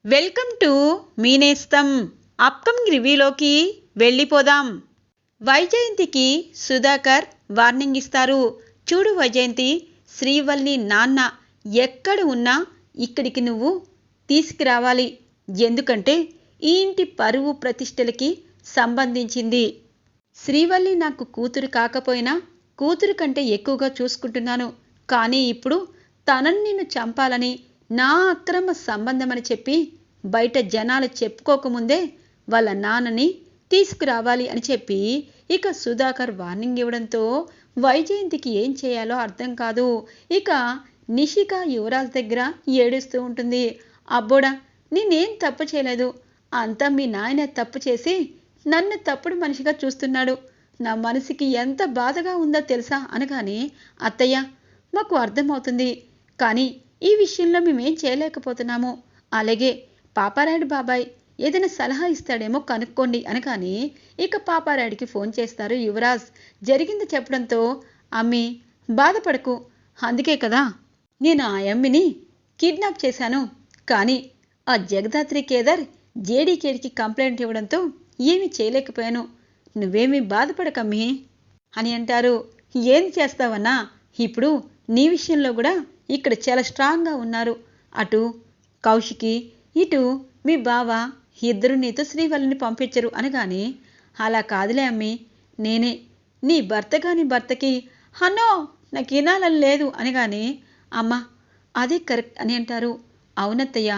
Welcome to మీనేస్తం. Upcoming రివ్యూలోకి వెళ్ళిపోదాం. వైజయంతికి సుధాకర్ వార్నింగ్ ఇస్తారు. చూడు వైజయంతి, శ్రీవల్లి నాన్న ఎక్కడ ఉన్నా ఇక్కడికి నువ్వు తీసుకురావాలి. ఎందుకంటే ఈ ఇంటి పరువు ప్రతిష్టలకి సంబంధించింది. శ్రీవల్లి నాకు కూతురు కాకపోయినా కూతురు కంటే ఎక్కువగా చూసుకుంటున్నాను. కానీ ఇప్పుడు తనని నిన్ను చంపాలని, నా అక్రమ సంబంధమని చెప్పి బయట జనాలు చెప్పుకోకముందే వాళ్ళ నాన్నని తీసుకురావాలి అని చెప్పి ఇక సుధాకర్ వార్నింగ్ ఇవ్వడంతో వైజయంతికి ఏం చేయాలో అర్థం కాదు. ఇక నిషిక యువరాజ్ దగ్గర ఏడుస్తూ ఉంటుంది. అబ్బోడా, నేనేం తప్పు చేయలేదు, అంతా మీ నాయన తప్పు చేసి నన్ను తప్పుడు మనిషిగా చూస్తున్నాడు. నా మనసుకి ఎంత బాధగా ఉందో తెలుసా అనగానే, అత్తయ్య మాకు అర్థమవుతుంది, కానీ ఈ విషయంలో మేమేం చేయలేకపోతున్నాము. అలాగే పాపారాయుడు బాబాయ్ ఏదైనా సలహా ఇస్తాడేమో కనుక్కోండి అనగానే ఇక పాపారాయుడికి ఫోన్ చేస్తారు యువరాజ్. జరిగింది చెప్పడంతో, అమ్మి బాధపడకు, అందుకే కదా నేను ఆ అమ్మిని కిడ్నాప్ చేశాను. కానీ ఆ జగదాత్రి కేదార్ జేడీకేడికి కంప్లైంట్ ఇవ్వడంతో ఏమీ చేయలేకపోయాను. నువ్వేమీ బాధపడకమ్మీ అని అంటారు. ఏం చేస్తావన్నా, ఇప్పుడు నీ విషయంలో కూడా ఇక్కడ చాలా స్ట్రాంగ్గా ఉన్నారు. అటు కౌశికి, ఇటు మీ బావ ఇద్దరు నీతో శ్రీవల్లిని పంపించరు అనగానే, అలా కాదులే అమ్మి, నేనే నీ భర్త కాని భర్తకి హన్నో నాకు వినాలని లేదు అనగానే, అమ్మ అదే కరెక్ట్ అని అంటారు. అవునత్తయ్య,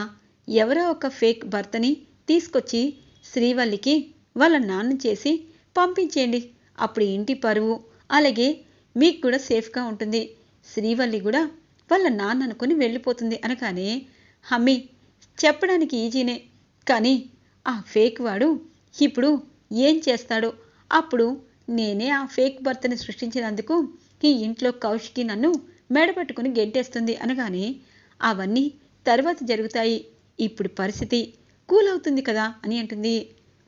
ఎవరో ఒక ఫేక్ భర్తని తీసుకొచ్చి శ్రీవల్లికి వాళ్ళ నాన్న చేసి పంపించేయండి. అప్పుడు ఇంటి పరువు అలాగే మీకు కూడా సేఫ్గా ఉంటుంది. శ్రీవల్లి కూడా వాళ్ళ నాన్న అనుకుని వెళ్ళిపోతుంది అనగానే, హమ్మి చెప్పడానికి ఈజీనే, కానీ ఆ ఫేక్ వాడు ఇప్పుడు ఏం చేస్తాడో. అప్పుడు నేనే ఆ ఫేక్ భర్తని సృష్టించినందుకు ఈ ఇంట్లో కౌశికి నన్ను మెడపట్టుకుని గెంటేస్తుంది అనగానే, అవన్నీ తర్వాత జరుగుతాయి, ఇప్పుడు పరిస్థితి కూల్ అవుతుంది కదా అని అంటుంది.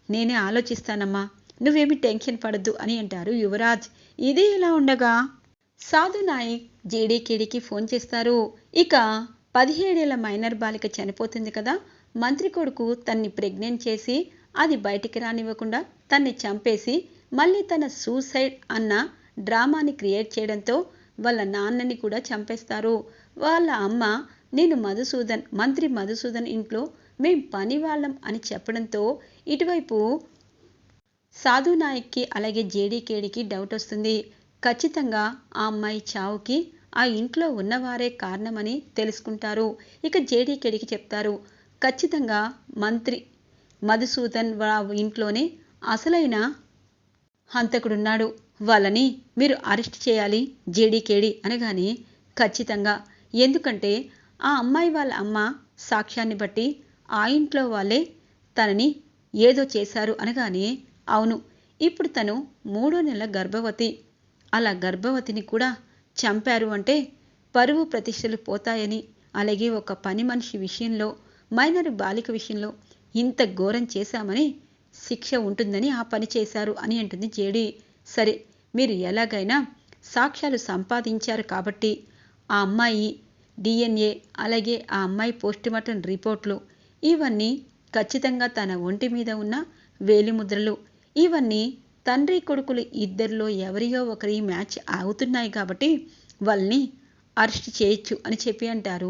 నేనే ఆలోచిస్తానమ్మా, నువ్వేమి టెన్షన్ పడద్దు అని అంటారు యువరాజ్. ఇది ఇలా ఉండగా సాధు నాయక్ జేడీకేడికి ఫోన్ చేస్తారు. ఇక 17 ఏళ్ల మైనర్ బాలిక చనిపోతుంది కదా, మంత్రి కొడుకు తన్ని ప్రెగ్నెంట్ చేసి అది బయటికి రానివ్వకుండా తన్ని చంపేసి మళ్ళీ తన సూసైడ్ అన్న డ్రామాని క్రియేట్ చేయడంతో వాళ్ళ నాన్నని కూడా చంపేస్తారు. వాళ్ళ అమ్మ నేను మంత్రి మధుసూదన్ ఇంట్లో మేం పని వాళ్ళం అని చెప్పడంతో ఇటువైపు సాధు నాయక్కి అలాగే జేడీకేడికి డౌట్ వస్తుంది. ఖచ్చితంగా ఆ అమ్మాయి చావుకి ఆ ఇంట్లో ఉన్నవారే కారణమని తెలుసుకుంటారు. ఇక జేడీకేడికి చెప్తారు, ఖచ్చితంగా మంత్రి మధుసూదన్ ఇంట్లోనే అసలైన హంతకుడున్నాడు, వాళ్ళని మీరు అరెస్ట్ చేయాలి జేడీకేడి అనగానే, ఖచ్చితంగా, ఎందుకంటే ఆ అమ్మాయి వాళ్ళ అమ్మ సాక్ష్యాన్ని బట్టి ఆ ఇంట్లో వాళ్ళే తనని ఏదో చేశారు అనగానే, అవును, ఇప్పుడు తను 3వ నెల గర్భవతి, అలా గర్భవతిని కూడా చంపారు అంటే పరువు ప్రతిష్టలు పోతాయని, అలాగే ఒక పని మనిషి విషయంలో మైనరు బాలిక విషయంలో ఇంత ఘోరం చేశామని శిక్ష ఉంటుందని ఆ పని చేశారు అని అంటుంది జేడీ. సరే, మీరు ఎలాగైనా సాక్ష్యాలు సంపాదించారు కాబట్టి ఆ అమ్మాయి డిఎన్ఏ అలాగే ఆ అమ్మాయి పోస్టుమార్టం రిపోర్ట్లు ఇవన్నీ ఖచ్చితంగా తన ఒంటి మీద ఉన్న వేలిముద్రలు ఇవన్నీ తండ్రి కొడుకులు ఇద్దరిలో ఎవరియో ఒకరి మ్యాచ్ అవుతున్నాయి కాబట్టి వాళ్ళని అరెస్ట్ చేయొచ్చు అని చెప్పి అంటారు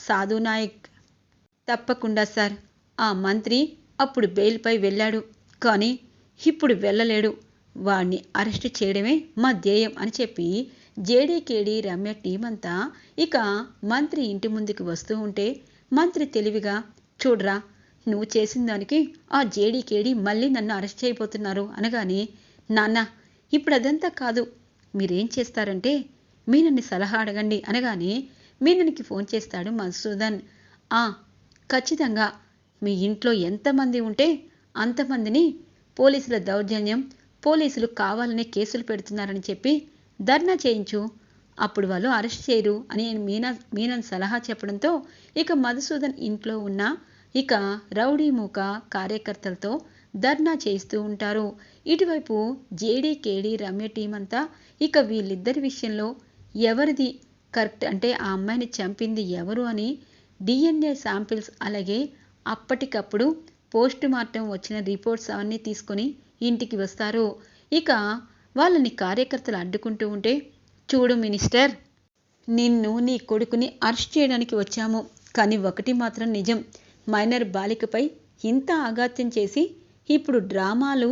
సాధు నాయక్. తప్పకుండా సార్, ఆ మంత్రి అప్పుడు బెయిల్పై వెళ్ళాడు, కానీ ఇప్పుడు వెళ్ళలేడు, వాడిని అరెస్ట్ చేయడమే మా ధ్యేయం అని చెప్పి జేడీకేడి రమ్య టీం అంతా ఇక మంత్రి ఇంటి ముందుకు వస్తూ ఉంటే మంత్రి తెలివిగా, చూడరా, నువ్వు చేసిన దానికి ఆ జేడీకేడి మళ్ళీ నన్ను అరెస్ట్ చేయబోతున్నారు అనగానే, నాన్న ఇప్పుడు అదంతా కాదు, మీరేం చేస్తారంటే మీనన్ని సలహా అడగండి అనగానే మీననికి ఫోన్ చేస్తాడు మధుసూదన్. ఖచ్చితంగా మీ ఇంట్లో ఎంతమంది ఉంటే అంతమందిని పోలీసుల దౌర్జన్యం, పోలీసులు కావాలనే కేసులు పెడుతున్నారని చెప్పి ధర్నా చేయించు, అప్పుడు వాళ్ళు అరెస్ట్ చేయరు అని మీనన్ సలహా చెప్పడంతో ఇక మధుసూదన్ ఇంట్లో ఉన్న ఇక రౌడీ మూక కార్యకర్తలతో ధర్నా చేస్తూ ఉంటారు. ఇటువైపు జేడీకేడి రమ్య టీం అంతా ఇక వీళ్ళిద్దరి విషయంలో ఎవరిది కరెక్ట్ అంటే ఆ అమ్మాయిని చంపింది ఎవరు అని డిఎన్ఏ శాంపిల్స్ అలాగే అప్పటికప్పుడు పోస్ట్ మార్టం వచ్చిన రిపోర్ట్స్ అవన్నీ తీసుకొని ఇంటికి వస్తారు. ఇక వాళ్ళని కార్యకర్తలు అడ్డుకుంటూ ఉంటే, చూడు మినిస్టర్, నిన్ను నీ కొడుకుని అరెస్ట్ చేయడానికి వచ్చాము. కానీ ఒకటి మాత్రం నిజం, మైనర్ బాలికపై ఇంత అఘాత్యం చేసి ఇప్పుడు డ్రామాలు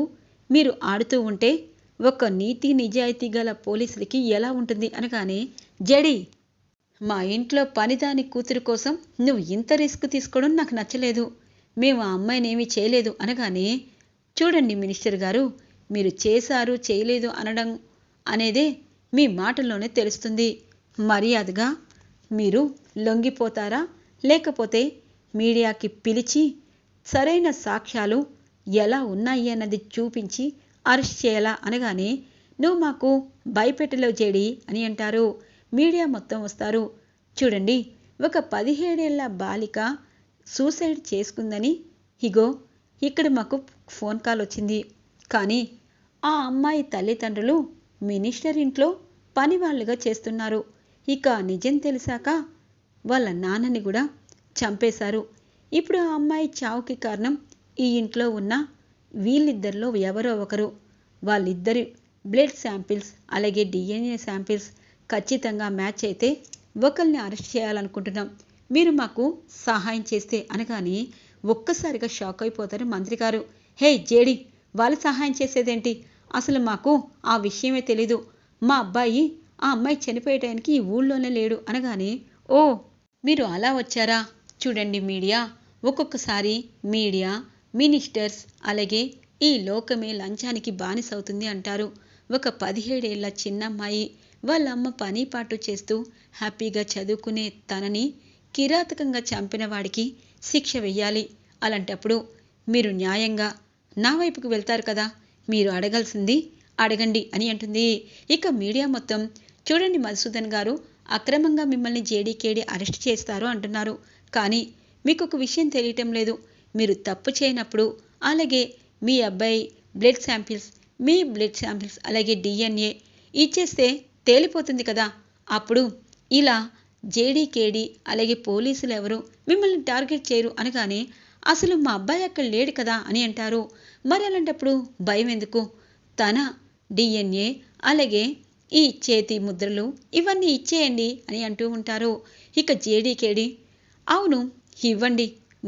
మీరు ఆడుతూ ఉంటే ఒక నీతి నిజాయితీ గల పోలీసులకి ఎలా ఉంటుంది అనగానే, జడి, మా ఇంట్లో పనిదాని కూతురు కోసం నువ్వు ఇంత రిస్క్ తీసుకోవడం నాకు నచ్చలేదు. మేము ఆ అమ్మాయినేమీ చేయలేదు అనగానే, చూడండి మినిస్టర్ గారు, మీరు చేశారు చేయలేదు అనడం అనేదే మీ మాటల్లోనే తెలుస్తుంది. మర్యాదగా మీరు లొంగిపోతారా, లేకపోతే మీడియాకి పిలిచి సరైన సాక్ష్యాలు ఎలా ఉన్నాయి అన్నది చూపించి అరెస్ట్ చేయాలా అనగానే, నువ్వు మాకు భయపెట్టలేవు జేడి అని అంటారు. మీడియా మొత్తం వస్తారు. చూడండి, ఒక 17 ఏళ్ల బాలిక సూసైడ్ చేసుకుందని ఇగో ఇక్కడ మాకు ఫోన్ కాల్ వచ్చింది. కానీ ఆ అమ్మాయి తల్లిదండ్రులు మినిస్టర్ ఇంట్లో పని వాళ్ళుగా చేస్తున్నారు. ఇక నిజం తెలిసాక వాళ్ళ నాన్నని కూడా చంపేశారు. ఇప్పుడు ఆ అమ్మాయి చావుకి కారణం ఈ ఇంట్లో ఉన్న వీళ్ళిద్దరిలో ఎవరో ఒకరు. వాళ్ళిద్దరి బ్లడ్ శాంపిల్స్ అలాగే DNA శాంపిల్స్ ఖచ్చితంగా మ్యాచ్ అయితే ఒకరిని అరెస్ట్ చేయాలనుకుంటున్నాం. మీరు మాకు సహాయం చేస్తే అనగానే ఒక్కసారిగా షాక్ అయిపోతారు మంత్రి గారు. హే జేడి, వాళ్ళు సహాయం చేసేదేంటి? అసలు మాకు ఆ విషయమే తెలీదు. మా అబ్బాయి ఆ అమ్మాయి చనిపోయే టైంకి ఈ ఊళ్ళోనే లేడు అనగానే, ఓ మీరు అలా వచ్చారా? చూడండి మీడియా, ఒక్కొక్కసారి మీడియా, మినిస్టర్స్ అలాగే ఈ లోకమే లంచానికి బానిసవుతుంది అంటారు. ఒక 17 ఏళ్ల చిన్నమ్మాయి వాళ్ళ అమ్మ పని పాటు చేస్తూ హ్యాపీగా చదువుకునే తనని కిరాతకంగా చంపిన వాడికి శిక్ష వెయ్యాలి. అలాంటప్పుడు మీరు న్యాయంగా నా వైపుకు వెళ్తారు కదా, మీరు అడగాల్సింది అడగండి అని అంటుంది. ఇక మీడియా మొత్తం, చూడండి మధుసూదన్ గారు, అక్రమంగా మిమ్మల్ని జేడీకేడీ అరెస్ట్ చేస్తారు అంటున్నారు. కానీ మీకు ఒక విషయం తెలియటం లేదు. మీరు తప్పు చేయనప్పుడు అలాగే మీ అబ్బాయి బ్లడ్ శాంపిల్స్, మీ బ్లడ్ శాంపిల్స్ అలాగే DNA ఇచ్చేస్తే తేలిపోతుంది కదా. అప్పుడు ఇలా జేడీకేడీ అలాగే పోలీసులు ఎవరు మిమ్మల్ని టార్గెట్ చేయరు అనగానే, అసలు మా అబ్బాయి అక్కడ లేడు కదా అని అంటారు. మరి అలాంటప్పుడు భయం ఎందుకు? తన DNA అలాగే ఈ చేతి ముద్రలు ఇవన్నీ ఇచ్చేయండి అని అంటూ ఉంటారు. ఇక జేడీకేడీ, అవును ఇవ్వండి,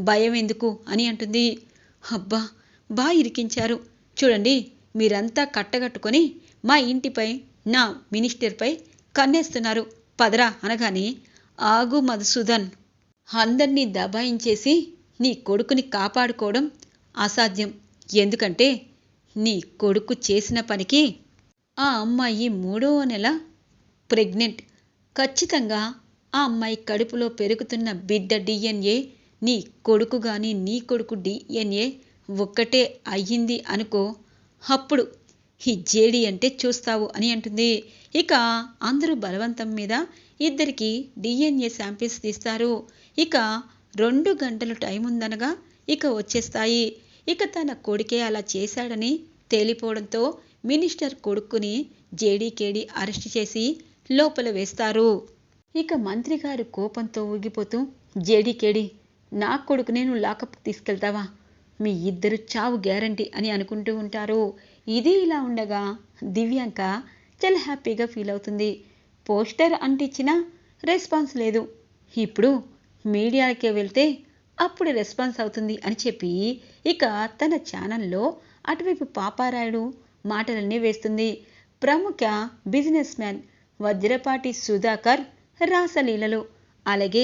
భయం ఎందుకు అని అంటుంది. అబ్బా, బాగా ఇరికించారు. చూడండి, మీరంతా కట్టగట్టుకొని మా ఇంటిపై నా మినిస్టర్పై కన్నేస్తున్నారు, పదరా అనగానే, ఆగు మధుసూదన్, అందరినీ దబాయించేసి నీ కొడుకుని కాపాడుకోవడం అసాధ్యం. ఎందుకంటే నీ కొడుకు చేసిన పనికి ఆ అమ్మాయి 3వ నెల ప్రెగ్నెంట్. ఖచ్చితంగా ఆ అమ్మాయి కడుపులో పెరుగుతున్న బిడ్డ DNA నీ కొడుకు కానీ నీ కొడుకు DNA ఒక్కటే అయ్యింది అనుకో, అప్పుడు ఈ జేడి అంటే చూస్తావు అని అంటుంది. ఇక అందరూ బలవంతం మీద ఇద్దరికి DNA శాంపిల్స్ తీస్తారు. ఇక 2 గంటలు టైం ఉందనగా ఇక వచ్చేస్తాయి. ఇక తన కొడుకే అలా చేశాడని తేలిపోవడంతో మినిస్టర్ కొడుకుని జేడీకేడీ అరెస్ట్ చేసి లోపల వేస్తారు. ఇక మంత్రి గారు కోపంతో ఊగిపోతూ, జేడీకేడీ, నా కొడుకునే నువ్వు లాకప్ తీసుకెళ్తావా? మీ ఇద్దరు చావు గ్యారంటీ అని అనుకుంటూ ఉంటారు. ఇది ఇలా ఉండగా దివ్యాంక చాలా హ్యాపీగా ఫీల్ అవుతుంది. పోస్టర్ అంటించినా రెస్పాన్స్ లేదు. ఇప్పుడు మీడియాకే వెళ్తే అప్పుడు రెస్పాన్స్ అవుతుంది అని చెప్పి ఇక తన ఛానల్లో అటువైపు పాపారాయుడు మాటలన్నీ వేస్తుంది. ప్రముఖ బిజినెస్ మ్యాన్ వజ్రపాటి సుధాకర్ రాసలీలలు, అలాగే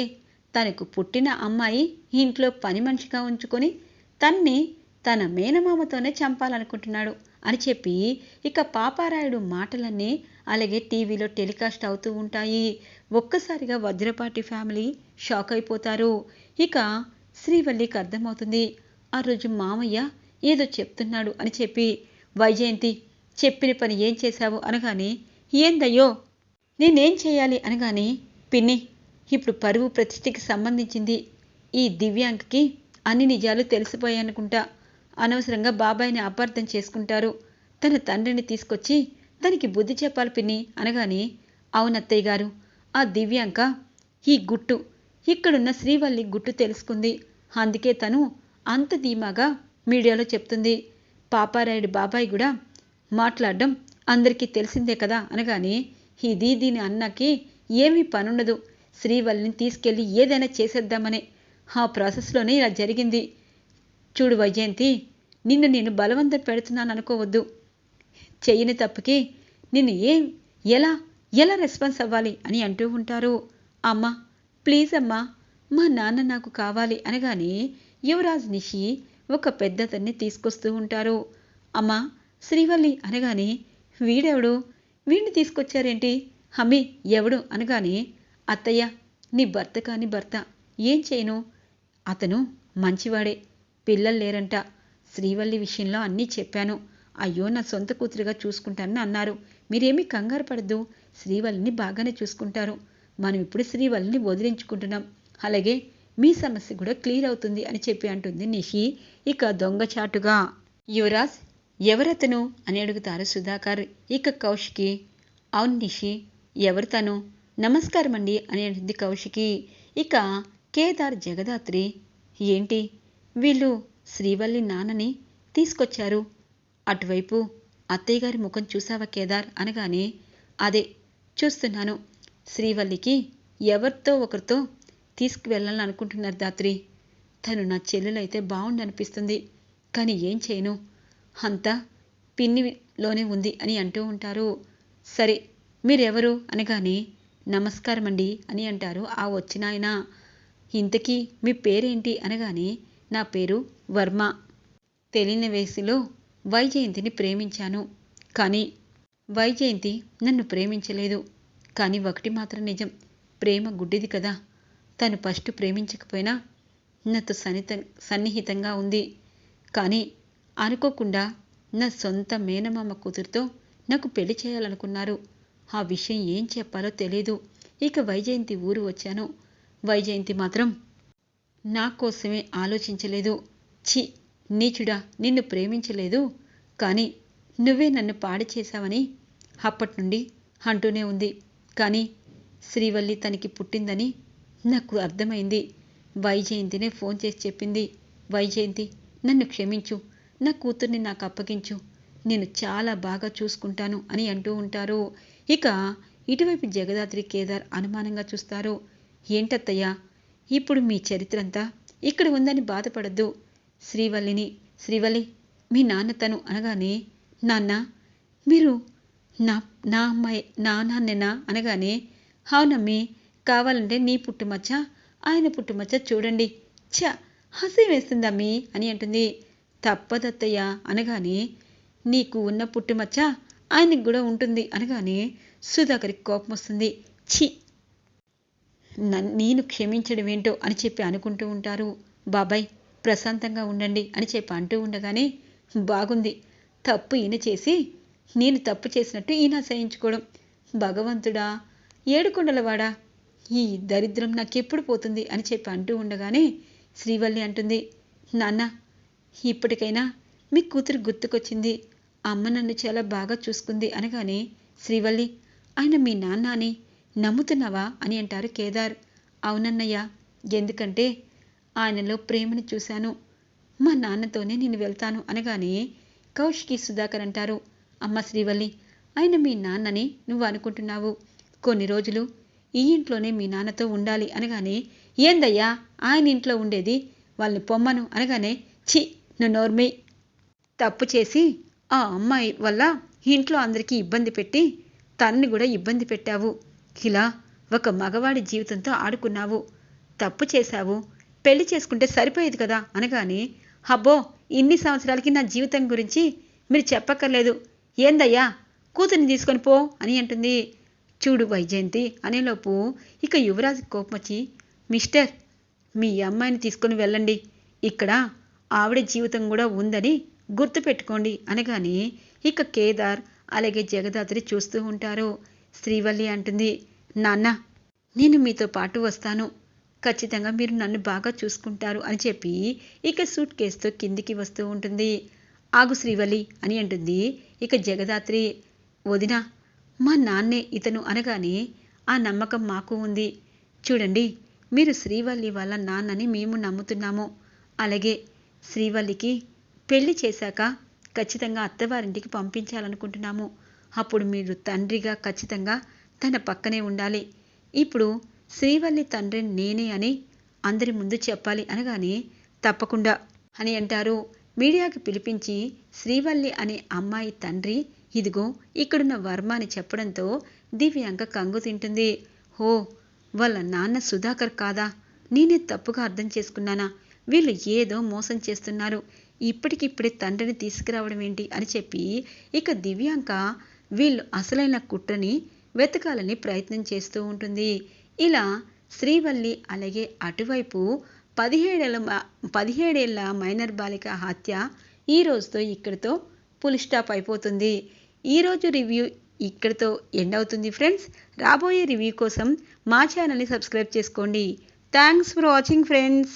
తనకు పుట్టిన అమ్మాయి ఇంట్లో పని మనిషిగా ఉంచుకొని తన్ని తన మేనమామతోనే చంపాలనుకుంటున్నాడు అని చెప్పి ఇక పాపారాయుడు మాటలన్నీ అలాగే టీవీలో టెలికాస్ట్ అవుతూ ఉంటాయి. ఒక్కసారిగా వజ్రపాటి ఫ్యామిలీ షాక్ అయిపోతారు. ఇక శ్రీవల్లికి అర్థమవుతుంది, ఆ రోజు మామయ్య ఏదో చెప్తున్నాడు అని చెప్పి. వైజయంతి, చెప్పిన పని ఏం చేశావు అనగానే, ఏందయ్యో నేనేం చేయాలి అనగానే, పిన్ని, ఇప్పుడు పరువు ప్రతిష్టకి సంబంధించింది. ఈ దివ్యాంకకి అన్ని నిజాలు తెలిసిపోయాయనుకుంటా. అనవసరంగా బాబాయిని అపార్థం చేసుకుంటారు. తన తండ్రిని తీసుకొచ్చి తనకి బుద్ధి చెప్పాలి పిన్ని అనగానే, అవునత్తయ్య గారు, ఆ దివ్యాంక ఈ గుట్టు ఇక్కడున్న శ్రీవల్లి గుట్టు తెలుసుకుంది. అందుకే తను అంత ధీమాగా మీడియాలో చెప్తుంది. పాపారాయుడు బాబాయ్ కూడా మాట్లాడడం అందరికీ తెలిసిందే కదా అనగానే, ఇది దీని అన్నకి ఏమీ పనుండదు, శ్రీవల్లిని తీసుకెళ్ళి ఏదైనా చేసేద్దామనే ఆ ప్రాసెస్లోనే ఇలా జరిగింది. చూడు వైజయంతి, నిన్ను నేను బలవంతం పెడుతున్నాను అనుకోవద్దు. చెయ్యని తప్పుకి నిన్ను ఎలా ఎలా రెస్పాన్స్ అవ్వాలి అని అంటూ ఉంటారు. అమ్మా ప్లీజ్ అమ్మా, మా నాన్న నాకు కావాలి అనగానే యువరాజ్ నిషి ఒక పెద్దతన్ని తీసుకొస్తూ ఉంటారు. అమ్మా శ్రీవల్లి అనగానే, వీడెవడు, వీడిని తీసుకొచ్చారేంటి, హమ్మి ఎవడు అనగానే, అత్తయ్య నీ భర్త కాని భర్త, ఏం చేయను, అతను మంచివాడే, పిల్లలు లేరంట, శ్రీవల్లి విషయంలో అన్నీ చెప్పాను, అయ్యో నా సొంత కూతురుగా చూసుకుంటానని అన్నారు, మీరేమీ కంగారు పడద్దు, శ్రీవల్లిని బాగానే చూసుకుంటారు, మనం ఇప్పుడు శ్రీవల్లిని వదిలించుకుంటున్నాం, అలాగే మీ సమస్య కూడా క్లియర్ అవుతుంది అని చెప్పి అంటుంది నిషి ఇక దొంగచాటుగా. యువరాజ్ ఎవరతను అని అడుగుతారు సుధాకర్. ఇక కౌశికి, అవును నిషి, ఎవరు తను, నమస్కారం అండి అని అంటుంది కౌశికి. ఇక కేదార్ జగదాత్రి, ఏంటి వీళ్ళు శ్రీవల్లి నాన్నని తీసుకొచ్చారు, అటువైపు అత్తయ్య గారి ముఖం చూసావా కేదార్ అనగానే, అదే చూస్తున్నాను, శ్రీవల్లికి ఎవరితో ఒకరితో తీసుకువెళ్ళాలని అనుకుంటున్నారు దాత్రి, తను నా చెల్లెలైతే బాగుండనిపిస్తుంది, కానీ ఏం చేయను, అంతా పిన్నిలోనే ఉంది అని అంటూ ఉంటారు. సరే మీరెవరు అనగానే, నమస్కారం అండి అని అంటారు ఆ వచ్చిన ఆయన. ఇంతకీ మీ పేరేంటి అనగానే, నా పేరు వర్మ, తెలియని వయసులో వైజయంతిని ప్రేమించాను, కానీ వైజయంతి నన్ను ప్రేమించలేదు, కానీ ఒకటి మాత్రం నిజం, ప్రేమ గుడ్డిది కదా, తను ఫస్ట్ ప్రేమించకపోయినా నాతో సన్నిహితంగా ఉంది, కానీ అనుకోకుండా నా సొంత మేనమామ కూతురుతో నాకు పెళ్లి చేయాలనుకున్నారు, ఆ విషయం ఏం చెప్పాలో తెలీదు, ఇక వైజయంతి ఊరు వచ్చాను, వైజయంతి మాత్రం నా కోసమే ఆలోచించలేదు, ఛీ నీచుడా, నిన్ను ప్రేమించలేదు, కానీ నువ్వే నన్ను పాడు చేశావని అప్పటి నుండి అంటూనే ఉంది, కానీ శ్రీవల్లి తనకి పుట్టిందని నాకు అర్థమైంది, వైజయంతినే ఫోన్ చేసి చెప్పింది, వైజయంతి నన్ను క్షమించు, నా కూతుర్ని నాకు అప్పగించు, నేను చాలా బాగా చూసుకుంటాను అని అంటూ ఉంటారు. ఇక ఇటువైపు జగదాత్రి కేదార్ అనుమానంగా చూస్తారు. ఏంటత్తయ్యా, ఇప్పుడు మీ చరిత్ర అంతా ఇక్కడ ఉందని బాధపడద్దు, శ్రీవల్లి మీ నాన్న తను అనగానే, నాన్న మీరు నా నా అమ్మాయి నా నాన్నేనా అనగానే, అవునమ్మి, కావాలంటే నీ పుట్టుమచ్చ ఆయన పుట్టుమచ్చ చూడండి, ఛ హసి వేస్తుందమ్మీ అని అంటుంది. తప్పదత్తయ్య అనగానే, నీకు ఉన్న పుట్టుమచ్చ ఆయనకు కూడా ఉంటుంది అనగానే సుధాకర్కి కోపం వస్తుంది. ఛీ నేను క్షమించడం ఏంటో అని చెప్పి అనుకుంటూ ఉంటారు. బాబాయ్ ప్రశాంతంగా ఉండండి అని చెప్పి అంటూ ఉండగానే, బాగుంది, తప్పు ఈయన చేసి నేను తప్పు చేసినట్టు ఈయన సహించుకోవడం, భగవంతుడా ఏడుకొండలవాడా, ఈ దరిద్రం నాకెప్పుడు పోతుంది అని చెప్పి అంటూ ఉండగానే శ్రీవల్లి అంటుంది, నాన్న ఇప్పటికైనా మీ కూతురు గుర్తుకొచ్చింది, అమ్మ నన్ను చాలా బాగా చూసుకుంది అనగానే, శ్రీవల్లి ఆయన మీ నాన్న అని నమ్ముతున్నావా అని అంటారు కేదార్. అవునన్నయ్య, ఎందుకంటే ఆయనలో ప్రేమను చూశాను, మా నాన్నతోనే నేను వెళ్తాను అనగానే కౌశికి సుధాకర్ అంటారు, అమ్మ శ్రీవల్లి, ఆయన మీ నాన్నని నువ్వు అనుకుంటున్నావు, కొన్ని రోజులు ఈ ఇంట్లోనే మీ నాన్నతో ఉండాలి అనగానే, ఏందయ్యా ఆయన ఇంట్లో ఉండేది, వాళ్ళని పొమ్మను అనగానే, ఛీ నువ్వు నోర్మై, తప్పు చేసి ఆ అమ్మాయి వల్ల ఇంట్లో అందరికీ ఇబ్బంది పెట్టి తనని కూడా ఇబ్బంది పెట్టావు, ఇలా ఒక మగవాడి జీవితంతో ఆడుకున్నావు, తప్పు చేశావు, పెళ్లి చేసుకుంటే సరిపోయేది కదా అనగానే, అబ్బో ఇన్ని సంవత్సరాలకి నా జీవితం గురించి మీరు చెప్పక్కర్లేదు, ఏందయ్యా కూతుర్ని తీసుకొని పో అని అంటుంది. చూడు వైజయంతి అనేలోపు ఇక యువరాజు కోపం వచ్చి, మిస్టర్ మీ అమ్మాయిని తీసుకొని వెళ్ళండి, ఇక్కడ ఆవిడ జీవితం కూడా ఉందని గుర్తుపెట్టుకోండి అనగానే ఇక కేదార్ అలాగే జగదాత్రి చూస్తూ ఉంటారు. శ్రీవల్లి అంటుంది, నాన్న నేను మీతో పాటు వస్తాను, ఖచ్చితంగా మీరు నన్ను బాగా చూసుకుంటారు అని చెప్పి ఇక సూట్ కేసుతో కిందికి వస్తూ ఉంటుంది. ఆగు శ్రీవల్లి అని అంటుంది ఇక జగదాత్రి. వదినా, మా నాన్నే ఇతను అనగానే, ఆ నమ్మకం మాకు ఉంది, చూడండి మీరు శ్రీవల్లి వాళ్ళ నాన్నని మేము నమ్ముతున్నాము. అలాగే శ్రీవల్లికి పెళ్లి చేశాక ఖచ్చితంగా అత్తవారింటికి పంపించాలనుకుంటున్నాము. అప్పుడు మీరు తండ్రిగా ఖచ్చితంగా తన పక్కనే ఉండాలి. ఇప్పుడు శ్రీవల్లి తండ్రి నేనే అని అందరి ముందు చెప్పాలి అనగానే తప్పకుండా అని అంటారు. మీడియాకి పిలిపించి శ్రీవల్లి అనే అమ్మాయి తండ్రి ఇదిగో ఇక్కడున్న వర్మ అని చెప్పడంతో దివ్యాంక కంగు తింటుంది. హో, వాళ్ళ నాన్న సుధాకర్ కాదా? నేనే తప్పుగా అర్థం చేసుకున్నానా? వీళ్ళు ఏదో మోసం చేస్తున్నారు. ఇప్పటికిప్పుడే తండ్రిని తీసుకురావడం ఏంటి అని చెప్పి ఇక దివ్యాంక వీళ్ళు అసలైన కుట్రని వెతకాలని ప్రయత్నం చేస్తూ ఉంటుంది. ఇలా శ్రీవల్లి అలాగే అటువైపు 17 ఏళ్ల మైనర్ బాలిక హత్య ఈ రోజుతో ఇక్కడితో ఫుల్ స్టాప్ అయిపోతుంది. ఈరోజు రివ్యూ ఇక్కడితో ఎండ్ అవుతుంది ఫ్రెండ్స్. రాబోయే రివ్యూ కోసం మా ఛానల్ని సబ్స్క్రైబ్ చేసుకోండి. Thanks for watching friends.